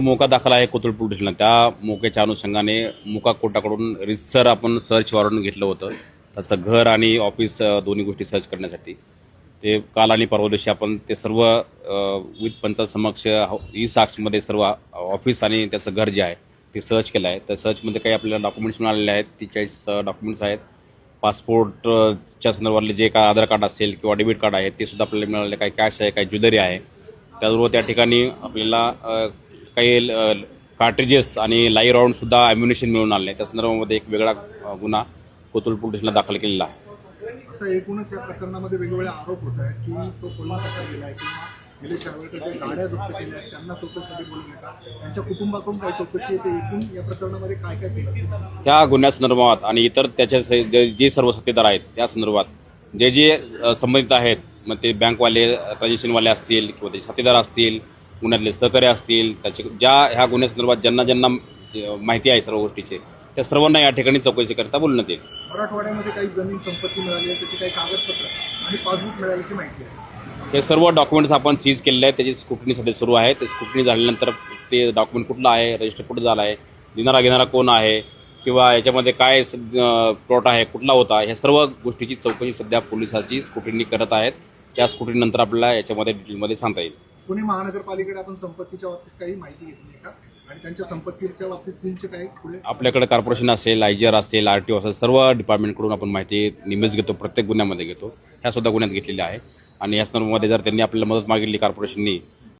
मोका दाखल आहे कोथरूड पोलीस स्टेशनला. त्या मोक्याच्या अनुषंगाने मोका कोर्टाकडून रितसर आपण सर्च वॉरंट घेतलं होतं. त्याचं घर आणि ऑफिस दोन्ही गोष्टी सर्च करण्यासाठी. ते काल आणि परवा दिवशी आपण ते सर्व विथ पंचायत समक्ष ई साक्समध्ये सर्व ऑफिस आणि त्याचं घर जे आहे ते सर्च केलं आहे. त्या सर्चमध्ये काही आपल्याला डॉक्युमेंट्स मिळालेले आहेत. 43 डॉक्युमेंट्स आहेत. पासपोर्टच्या संदर्भातले जे काय आधार कार्ड असेल किंवा डेबिट कार्ड आहे ते सुद्धा आपल्याला मिळाले. काही कॅश आहे, काही ज्वेलरी आहे. त्याचबरोबर त्या ठिकाणी आपल्याला काही कार्ट्रिजेस आणि लाईव्ह राऊंडसुद्धा ॲम्युनिशन मिळून आले. त्या संदर्भामध्ये एक वेगळा गुन्हा कोथरूड पोलीस स्टेशनला दाखल केलेला आहे. आता एकूणच या प्रकरणामध्ये वेगवेगळे आरोप होत आहेत की तो पळून कसा गेला आहे किंवा निलेश सावरकर जे गाड्या जप्त केल्या आहेत त्यांना चौकशीसाठी बोलवले का, त्यांच्या कुटुंबाकडून काही चौकशी येते, एकूण या प्रकरणामध्ये काय काय केलं ह्या गुन्ह्यासंदर्भात आणि इतर त्याच्या जे सर्व साथीदार आहेत त्या संदर्भात जे संबंधित आहेत, मग ते बँकवाले ट्रान्झॅक्शनवाले असतील किंवा ते साथीदार असतील, गुन्ह्यातले सहकारी असतील, त्याचे ज्या ह्या गुन्ह्यासंदर्भात ज्यांना माहिती आहे सर्व गोष्टीचे त्या सर्वांना या ठिकाणी चौकशी करता बोलण्यात येईल. मराठवाड्यामध्ये काही जमीन संपत्ती मिळाली आहे, त्याची काही कागदपत्र आणि पासबुक मिळाल्याची माहिती आहे. हे सर्व डॉक्युमेंट्स आपण सीज केलेले आहेत. त्याची स्क्रुटनी सध्या सुरू आहे. ते स्क्रुटनी झाल्यानंतर ते डॉक्युमेंट कुठलं आहे, रजिस्टर कुठं झालं आहे, देणारा घेणारा कोण आहे किंवा याच्यामध्ये काय प्लॉट आहे, कुठला होता, ह्या सर्व गोष्टीची चौकशी सध्या पोलिसाची स्क्रुटनी करत आहेत. त्या स्क्रुटनीनंतर आपल्याला याच्यामध्ये डिटेलमध्ये सांगता येईल. पुणे महानगरपालिकेकडे आपण संपत्तीच्या बाबतीत काही माहिती घेतली आहे का, आणि त्यांच्या संपत्तीच्या बाबतीत सीलचे काही पुढे आपल्याकडे कॉर्पोरेशन असेल, IGR असेल, RTO असेल, सर्व डिपार्टमेंटकडून आपण माहिती नेहमीच घेतो. प्रत्येक गुन्ह्यामध्ये घेतो. ह्या सुद्धा गुन्ह्यात घेतलेल्या आहे. आणि या संदर्भामध्ये जर त्यांनी आपल्याला मदत मागितली कॉर्पोरेशननी